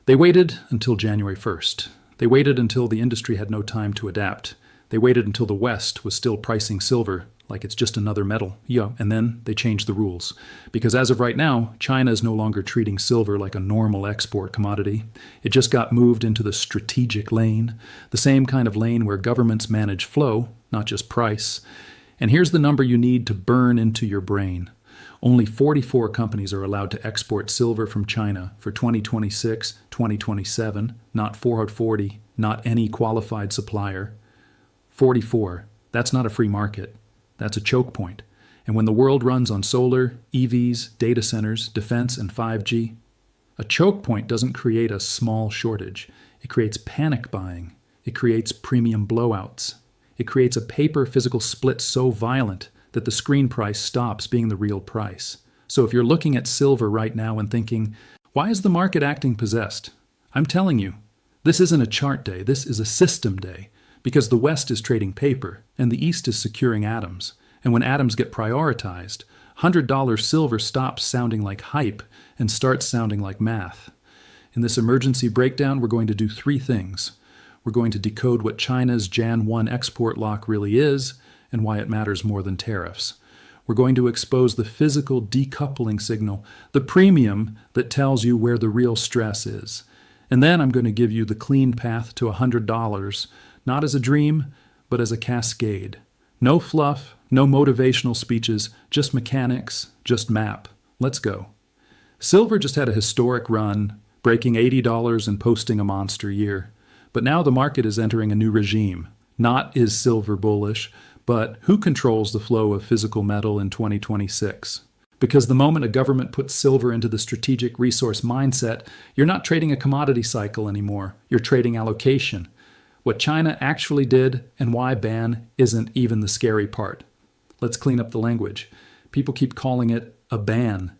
They waited until January 1st. They waited until the industry had no time to adapt. They waited until the West was still pricing silver like it's just another metal. Yeah, and then they changed the rules. Because as of right now, China is no longer treating silver like a normal export commodity. It just got moved into the strategic lane, the same kind of lane where governments manage flow, not just price. And here's the number you need to burn into your brain. Only 44 companies are allowed to export silver from China for 2026, 2027, not 440, not any qualified supplier. 44. That's not a free market. That's a choke point. And when the world runs on solar, EVs, data centers, defense, and 5G, a choke point doesn't create a small shortage. It creates panic buying. It creates premium blowouts. It creates a paper physical split so violent that the screen price stops being the real price. So if you're looking at silver right now and thinking, why is the market acting possessed? I'm telling you, this isn't a chart day. This is a system day. Because the West is trading paper, and the East is securing atoms. And when atoms get prioritized, $100 silver stops sounding like hype and starts sounding like math. In this emergency breakdown, we're going to do three things. We're going to decode what China's Jan 1 export lock really is, and why it matters more than tariffs. We're going to expose the physical decoupling signal, the premium that tells you where the real stress is. And then I'm going to give you the clean path to $100, not as a dream, but as a cascade. No fluff, no motivational speeches, just mechanics, just map. Let's go. Silver just had a historic run, breaking $80 and posting a monster year. But now the market is entering a new regime. Not is silver bullish, but who controls the flow of physical metal in 2026? Because the moment a government puts silver into the strategic resource mindset, you're not trading a commodity cycle anymore. You're trading allocation. What China actually did and why ban isn't even the scary part. Let's clean up the language. People keep calling it a ban,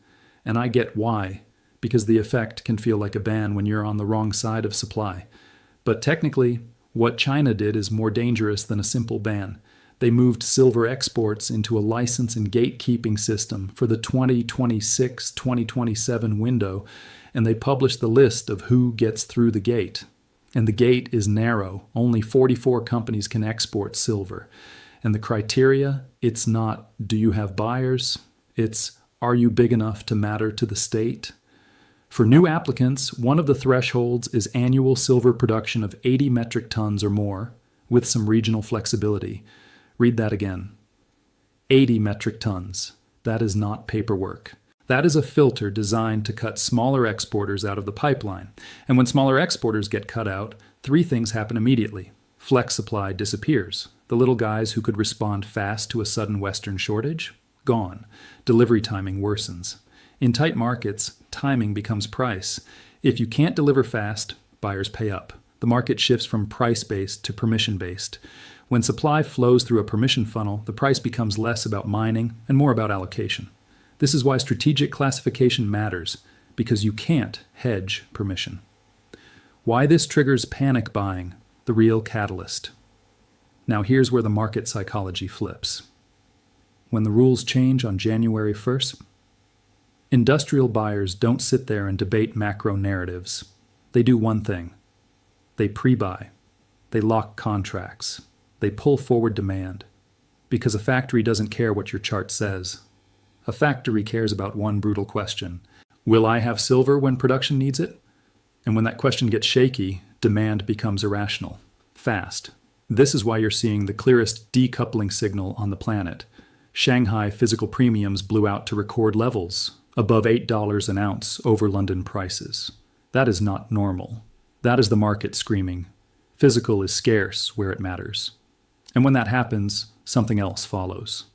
and I get why, because the effect can feel like a ban when you're on the wrong side of supply. But technically, what China did is more dangerous than a simple ban. They moved silver exports into a license and gatekeeping system for the 2026-2027 window, and they published the list of who gets through the gate. And the gate is narrow. Only 44 companies can export silver. And the criteria, it's not, do you have buyers? It's, are you big enough to matter to the state? For new applicants, one of the thresholds is annual silver production of 80 metric tons or more, with some regional flexibility. Read that again. 80 metric tons. That is not paperwork. That is a filter designed to cut smaller exporters out of the pipeline. And when smaller exporters get cut out, three things happen immediately. Flex supply disappears. The little guys who could respond fast to a sudden Western shortage? Gone. Delivery timing worsens. In tight markets, timing becomes price. If you can't deliver fast, buyers pay up. The market shifts from price-based to permission-based. When supply flows through a permission funnel, the price becomes less about mining and more about allocation. This is why strategic classification matters, because you can't hedge permission. Why this triggers panic buying, the real catalyst. Now here's where the market psychology flips. When the rules change on January 1st, industrial buyers don't sit there and debate macro narratives. They do one thing. They pre-buy. They lock contracts. They pull forward demand. Because a factory doesn't care what your chart says. A factory cares about one brutal question. Will I have silver when production needs it? And when that question gets shaky, demand becomes irrational. Fast. This is why you're seeing the clearest decoupling signal on the planet. Shanghai physical premiums blew out to record levels, above $8 an ounce over London prices. That is not normal. That is the market screaming. Physical is scarce where it matters. And when that happens, something else follows.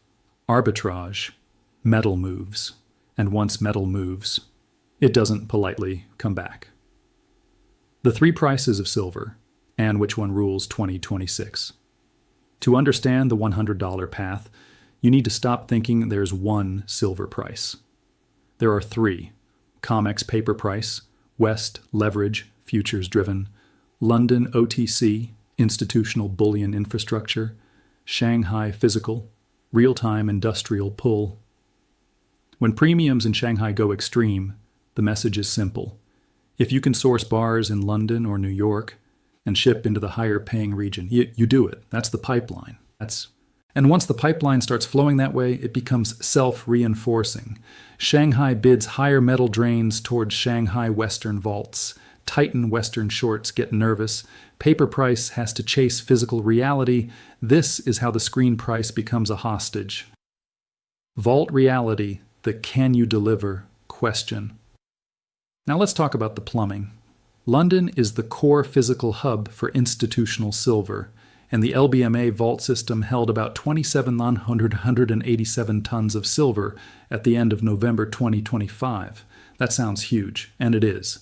Arbitrage. Metal moves. And once metal moves, it doesn't politely come back. The three prices of silver, and which one rules 2026. To understand the $100 path, you need to stop thinking there's one silver price. There are three: Comex paper price, West leverage, futures driven, London OTC, institutional bullion infrastructure, Shanghai physical, real-time industrial pull. When premiums in Shanghai go extreme, the message is simple. If you can source bars in London or New York and ship into the higher paying region, you do it. That's the pipeline. And once the pipeline starts flowing that way, it becomes self-reinforcing. Shanghai bids higher metal drains towards Shanghai Western vaults. Titan Western shorts get nervous. Paper price has to chase physical reality. This is how the screen price becomes a hostage. Vault reality, the can you deliver question. Now let's talk about the plumbing. London is the core physical hub for institutional silver, and the LBMA vault system held about 2,787 tons of silver at the end of November 2025. That sounds huge, and it is.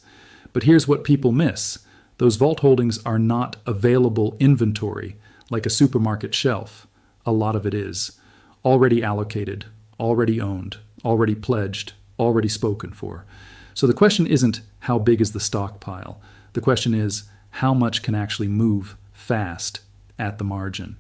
But here's what people miss. Those vault holdings are not available inventory, like a supermarket shelf. A lot of it is. Already allocated, already owned, already pledged, already spoken for. So the question isn't how big is the stockpile. The question is how much can actually move fast at the margin,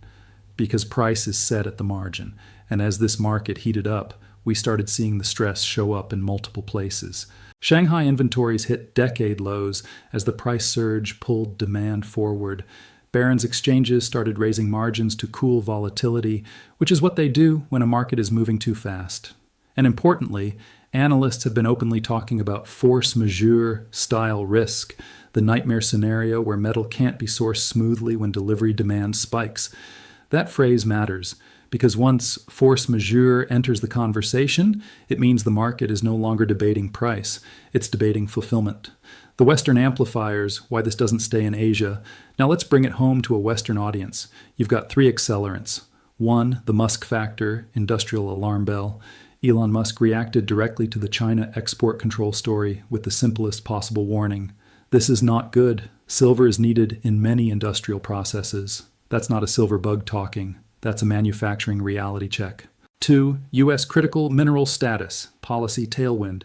because price is set at the margin. And as this market heated up, we started seeing the stress show up in multiple places. Shanghai inventories hit decade lows as the price surge pulled demand forward. Barron's exchanges started raising margins to cool volatility, which is what they do when a market is moving too fast. And importantly, analysts have been openly talking about force majeure style risk, the nightmare scenario where metal can't be sourced smoothly when delivery demand spikes. That phrase matters because once force majeure enters the conversation, it means the market is no longer debating price, it's debating fulfillment. The Western amplifiers, why this doesn't stay in Asia. Now let's bring it home to a Western audience. You've got three accelerants. One, the Musk factor, industrial alarm bell. Elon Musk reacted directly to the China export control story with the simplest possible warning. This is not good. Silver is needed in many industrial processes. That's not a silver bug talking. That's a manufacturing reality check. 2. U.S. critical mineral status, policy tailwind.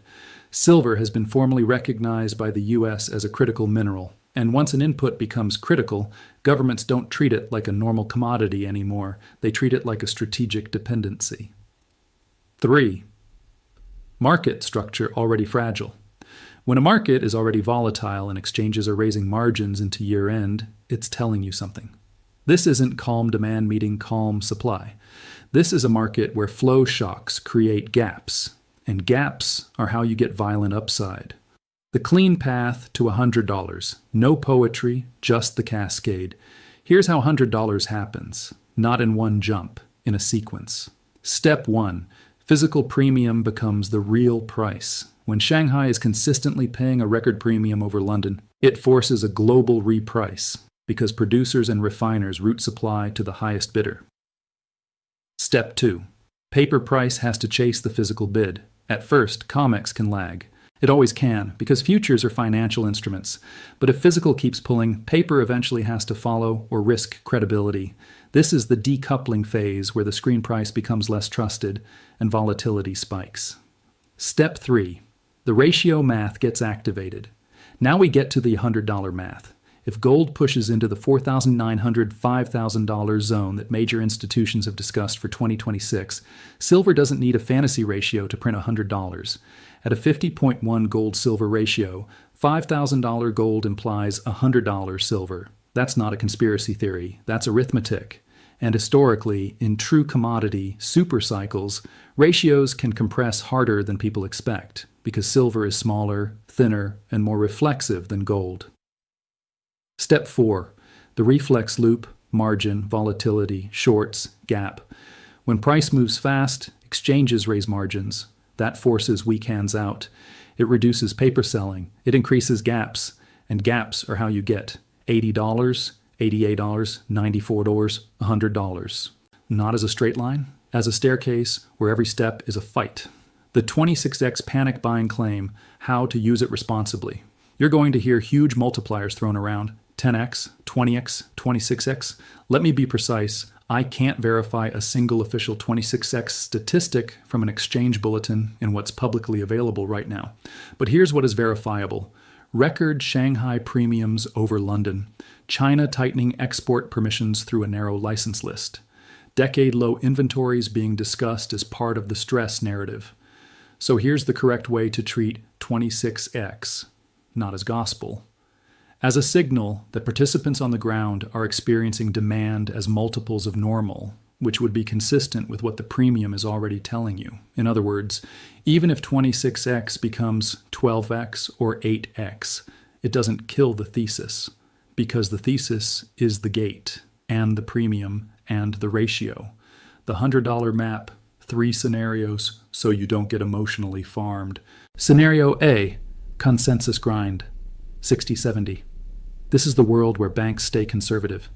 Silver has been formally recognized by the U.S. as a critical mineral. And once an input becomes critical, governments don't treat it like a normal commodity anymore. They treat it like a strategic dependency. 3. Market structure already fragile. When a market is already volatile and exchanges are raising margins into year-end, it's telling you something. This isn't calm demand meeting calm supply. This is a market where flow shocks create gaps, and gaps are how you get violent upside. The clean path to $100. No poetry, just the cascade. Here's how $100 happens, not in one jump, in a sequence. Step 1. Physical premium becomes the real price. When Shanghai is consistently paying a record premium over London, it forces a global reprice because producers and refiners route supply to the highest bidder. Step 2. Paper price has to chase the physical bid. At first, Comex can lag. It always can, because futures are financial instruments. But if physical keeps pulling, paper eventually has to follow or risk credibility. This is the decoupling phase where the screen price becomes less trusted and volatility spikes. Step 3. The ratio math gets activated. Now we get to the $100 math. If gold pushes into the $4,900, $5,000 zone that major institutions have discussed for 2026, silver doesn't need a fantasy ratio to print $100. At a 50.1 gold-silver ratio, $5,000 gold implies $100 silver. That's not a conspiracy theory, that's arithmetic. And historically, in true commodity super cycles, ratios can compress harder than people expect, because silver is smaller, thinner, and more reflexive than gold. Step 4. The reflex loop, margin, volatility, shorts, gap. When price moves fast, exchanges raise margins. That forces weak hands out. It reduces paper selling. It increases gaps. And gaps are how you get $80, $88, $94, $100. Not as a straight line, as a staircase where every step is a fight. The 26x panic buying claim, how to use it responsibly. You're going to hear huge multipliers thrown around. 10x, 20x, 26x. Let me be precise. I can't verify a single official 26x statistic from an exchange bulletin in what's publicly available right now. But here's what is verifiable. Record Shanghai premiums over London. China tightening export permissions through a narrow license list. Decade-low inventories being discussed as part of the stress narrative. So here's the correct way to treat 26x. not as gospel. As a signal that participants on the ground are experiencing demand as multiples of normal, which would be consistent with what the premium is already telling you. In other words, even if 26x becomes 12x or 8x, it doesn't kill the thesis, because the thesis is the gate and the premium and the ratio. The $100 map, 3 scenarios, so you don't get emotionally farmed. Scenario A, consensus grind, 60-70. This is the world where banks stay conservative.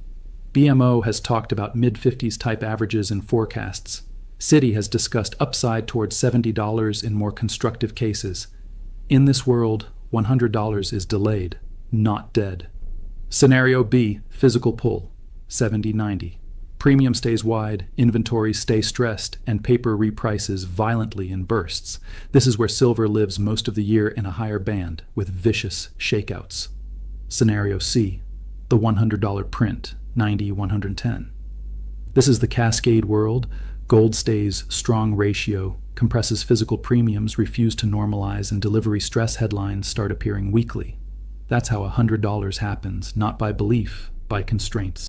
BMO has talked about mid-50s type averages in forecasts. Citi has discussed upside towards $70 in more constructive cases. In this world, $100 is delayed, not dead. Scenario B, physical pull, 70-90. Premium stays wide, inventories stay stressed, and paper reprices violently in bursts. This is where silver lives most of the year in a higher band, with vicious shakeouts. Scenario C, the $100 print, 90-110. This is the cascade world. Gold stays strong ratio, compresses physical premiums, refuse to normalize, and delivery stress headlines start appearing weekly. That's how $100 happens, not by belief, by constraints.